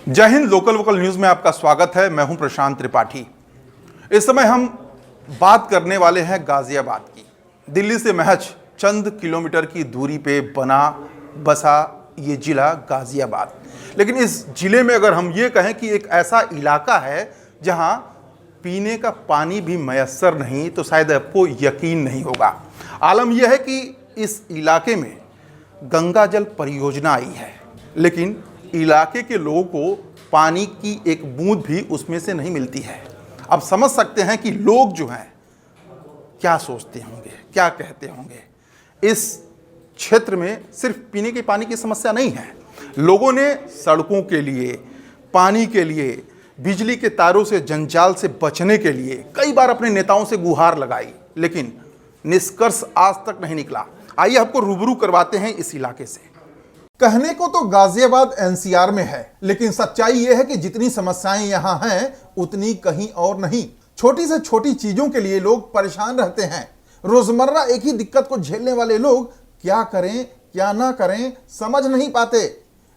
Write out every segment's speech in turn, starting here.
जय Hind. Local vocal news में आपका स्वागत है। मैं हूं प्रशांत त्रिपाठी। इस समय हम बात करने वाले हैं गाजियाबाद की। दिल्ली से महज चंद किलोमीटर की दूरी पे बसा ये जिला गाजियाबाद। लेकिन इस जिले में अगर हम ये कहें कि एक ऐसा इलाका है जहां पीने का पानी भी मयस्सर नहीं, तो शायद आपको यकीन नहीं होगा। आलम यह है कि इस इलाके में गंगा जल परियोजना आई है, लेकिन इलाके के लोगों को पानी की एक बूंद भी उसमें से नहीं मिलती है। अब समझ सकते हैं कि लोग जो हैं क्या सोचते होंगे, क्या कहते होंगे। इस क्षेत्र में सिर्फ पीने के पानी की समस्या नहीं है। लोगों ने सड़कों के लिए, पानी के लिए, बिजली के तारों से जंजाल से बचने के लिए कई बार अपने नेताओं से गुहार लगाई, लेकिन निष्कर्ष आज तक नहीं निकला। आइए आपको रूबरू करवाते हैं इस इलाके से। कहने को तो गाजियाबाद एनसीआर में है, लेकिन सच्चाई यह है कि जितनी समस्याएं यहां हैं उतनी कहीं और नहीं। छोटी से छोटी चीजों के लिए लोग परेशान रहते हैं। रोजमर्रा एक ही दिक्कत को झेलने वाले लोग क्या करें क्या ना करें समझ नहीं पाते।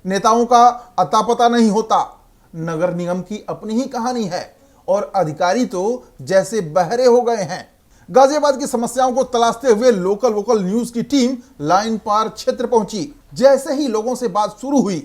नेताओं का अता पता नहीं होता। नगर निगम की अपनी ही कहानी है और अधिकारी तो जैसे बहरे हो गए हैं। गाजियाबाद की समस्याओं को तलाशते हुए लोकल वोकल न्यूज की टीम लाइन पार क्षेत्र पहुंची। जैसे ही लोगों से बात शुरू हुई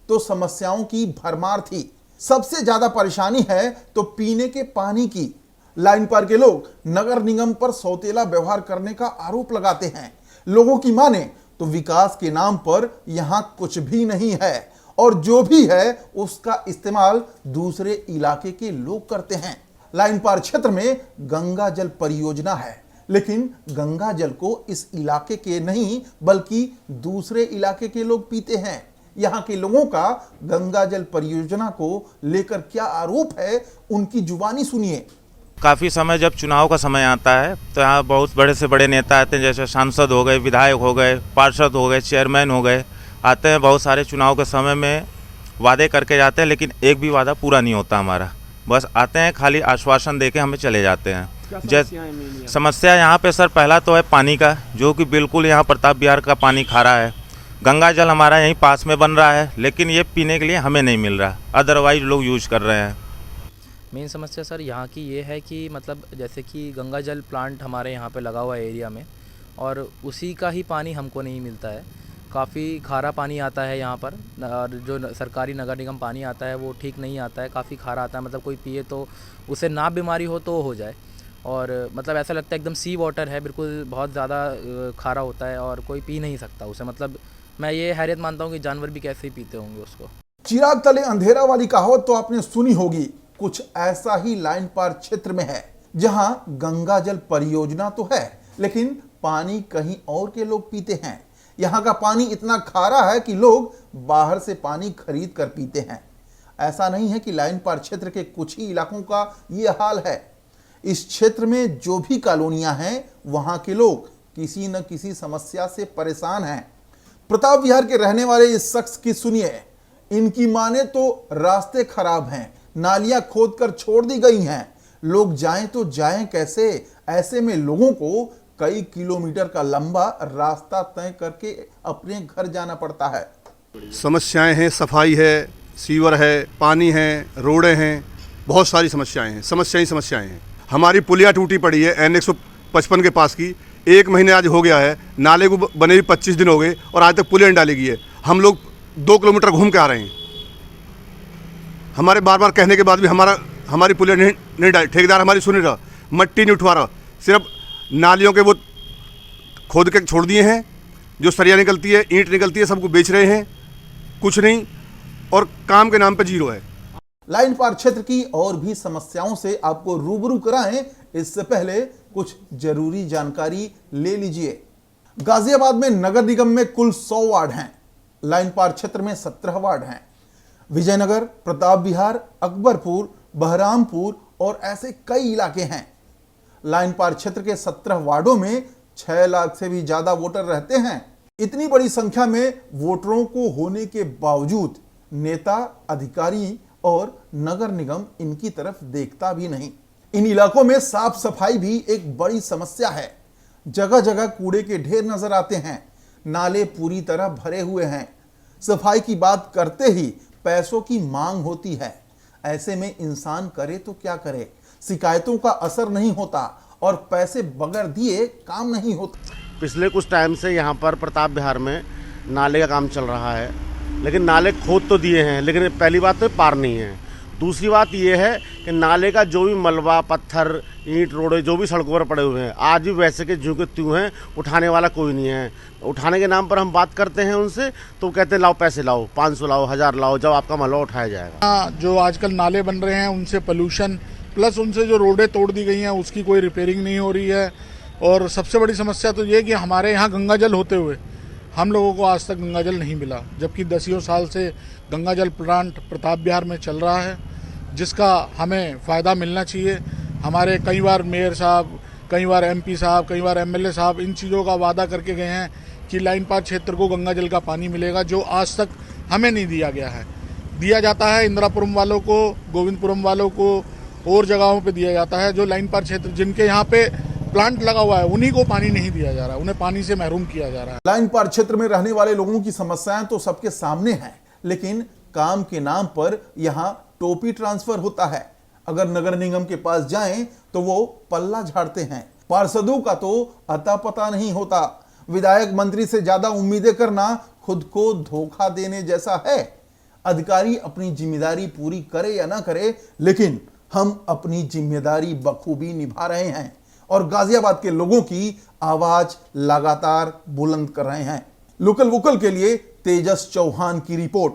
तो समस्याओं की भरमार थी। सबसे ज्यादा परेशानी है तो पीने के पानी की। लाइन पार के लोग नगर निगम पर सौतेला व्यवहार करने का आरोप लगाते हैं। लोगों की माने तो विकास के नाम पर यहां कुछ भी नहीं है और जो भी है उसका इस्तेमाल दूसरे इलाके के लोग करते हैं। लाइन पार क्षेत्र में गंगा जल परियोजना है, लेकिन गंगा जल को इस इलाके के नहीं बल्कि दूसरे इलाके के लोग पीते हैं। यहाँ के लोगों का गंगा जल परियोजना को लेकर क्या आरोप है, उनकी जुबानी सुनिए। काफ़ी समय जब चुनाव का समय आता है तो यहाँ बहुत बड़े से बड़े नेता आते हैं, जैसे सांसद हो गए, विधायक हो गए, पार्षद हो गए, चेयरमैन हो गए, आते हैं। बहुत सारे चुनाव के समय में वादे करके जाते हैं, लेकिन एक भी वादा पूरा नहीं होता हमारा। बस आते हैं, खाली आश्वासन देके हमें चले जाते हैं। समस्या यहाँ पे सर पहला तो है पानी का, जो कि बिल्कुल यहाँ प्रताप विहार का पानी खारा है। गंगा जल हमारा यहीं पास में बन रहा है, लेकिन ये पीने के लिए हमें नहीं मिल रहा, अदरवाइज लोग यूज कर रहे हैं। मेन समस्या सर यहाँ की ये है कि मतलब जैसे कि गंगा जल प्लांट हमारे यहाँ पे लगा हुआ है एरिया में, और उसी का ही पानी हमको नहीं मिलता है। काफ़ी खारा पानी आता है यहाँ पर, और जो सरकारी नगर निगम पानी आता है वो ठीक नहीं आता है, काफ़ी खारा आता है। मतलब कोई पिए तो उसे ना बीमारी हो जाए, और मतलब ऐसा लगता है एकदम सी वाटर है, बिल्कुल बहुत ज़्यादा खारा होता है और कोई पी नहीं सकता उसे। मतलब मैं ये हैरत मानता हूँ कि जानवर भी कैसे ही पीते होंगे उसको। चिराग तले अंधेरा वाली कहावत तो आपने सुनी होगी। कुछ ऐसा ही लाइन पार क्षेत्र में है, जहां गंगा जल परियोजना तो है, लेकिन पानी कहीं और के लोग पीते हैं। यहां का पानी इतना खारा है कि लोग बाहर से पानी खरीद कर पीते हैं। ऐसा नहीं है कि लाइन पार क्षेत्र के कुछ ही इलाकों का यह हाल है। इस क्षेत्र में जो भी कॉलोनियां हैं वहां के लोग किसी न किसी समस्या से परेशान हैं। प्रताप विहार के रहने वाले इस शख्स की सुनिए। इनकी माने तो रास्ते खराब हैं, नालियां खोदकर छोड़ दी गई हैं। लोग जाएं तो जाएं कैसे? ऐसे में लोगों को कई किलोमीटर का लंबा रास्ता तय करके अपने घर जाना पड़ता है। समस्याएं हैं, सफाई है, सीवर है, पानी है, रोडें हैं, बहुत सारी समस्याएं हैं। समस्याएं हैं। हमारी पुलिया टूटी पड़ी है N 155 के पास की, 1 महीने आज हो गया है। नाले को बने भी 25 दिन हो गए और आज तक पुलिया नहीं डाली गई है। हम लोग 2 किलोमीटर घूम के आ रहे हैं। हमारे बार बार कहने के बाद भी हमारी पुलिया नहीं डाली। ठेकेदार हमारी सुन नहीं रहा, मट्टी नहीं उठवा रहा, सिर्फ नालियों के वो खोद के छोड़ दिए हैं। जो सरिया निकलती है, ईंट निकलती है, सबको बेच रहे हैं, कुछ नहीं, और काम के नाम पे जीरो है। लाइन पार क्षेत्र की और भी समस्याओं से आपको रूबरू कराएं, इससे पहले कुछ जरूरी जानकारी ले लीजिए। गाजियाबाद में नगर निगम में कुल 100 वार्ड हैं। लाइन पार क्षेत्र में 17 वार्ड हैं। विजयनगर, प्रताप विहार, अकबरपुर, बहरामपुर और ऐसे कई इलाके हैं। लाइन पार क्षेत्र के 17 वार्डों में 6 लाख से भी ज्यादा वोटर रहते हैं। इतनी बड़ी संख्या में वोटरों को होने के बावजूद नेता, अधिकारी और नगर निगम इनकी तरफ देखता भी नहीं। इन इलाकों में साफ सफाई भी एक बड़ी समस्या है। जगह जगह कूड़े के ढेर नजर आते हैं। नाले पूरी तरह भरे हुए हैं। सफाई की बात करते ही पैसों की मांग होती है। ऐसे में इंसान करे तो क्या करे, शिकायतों का असर नहीं होता और पैसे बगैर दिए काम नहीं होता। पिछले कुछ टाइम से यहाँ पर प्रताप विहार में नाले का काम चल रहा है, लेकिन नाले खोद तो दिए हैं, लेकिन पहली बात तो पार नहीं है। दूसरी बात ये है कि नाले का जो भी मलबा, पत्थर, ईंट, रोड़े जो भी सड़कों पर पड़े हुए हैं, आज भी वैसे के ज्यों के त्यों हैं, उठाने वाला कोई नहीं है। उठाने के नाम पर हम बात करते हैं उनसे तो कहते हैं लाओ पैसे लाओ, 500 लाओ, 1000 लाओ, जब आपका मलबा उठाया जाएगा। जो आजकल नाले बन रहे हैं उनसे पोल्यूशन प्लस उनसे जो रोडें तोड़ दी गई हैं उसकी कोई रिपेयरिंग नहीं हो रही है। और सबसे बड़ी समस्या तो ये कि हमारे यहाँ गंगा जल होते हुए हम लोगों को आज तक गंगा जल नहीं मिला, जबकि 10 साल से गंगा जल प्लांट प्रताप विहार में चल रहा है, जिसका हमें फ़ायदा मिलना चाहिए। हमारे कई बार मेयर साहब, कई बार MP साहब, कई बार MLA साहब इन चीज़ों का वादा करके गए हैं कि लाइन पार क्षेत्र को गंगा जल का पानी मिलेगा, जो आज तक हमें नहीं दिया गया है। दिया जाता है इंदिरापुरम वालों को, गोविंदपुरम वालों को, और जगहों पे दिया जाता है। जो लाइन पार क्षेत्र जिनके यहाँ पे प्लांट लगा हुआ है उन्हीं को पानी नहीं दिया जा रहा, उन्हें पानी से महरूम किया जा रहा है। लाइन पार क्षेत्र में रहने वाले लोगों की समस्याएं तो सबके सामने हैं, लेकिन काम के नाम पर यहां टोपी ट्रांसफर होता है। अगर नगर निगम के पास जाएं तो वो पल्ला झाड़ते हैं। पार्षदों का तो अता पता नहीं होता। विधायक मंत्री से ज्यादा उम्मीदें करना खुद को धोखा देने जैसा है। अधिकारी अपनी जिम्मेदारी पूरी करे या ना करे, लेकिन हम अपनी जिम्मेदारी बखूबी निभा रहे हैं और गाजियाबाद के लोगों की आवाज लगातार बुलंद कर रहे हैं। लोकल वोकल के लिए तेजस चौहान की रिपोर्ट।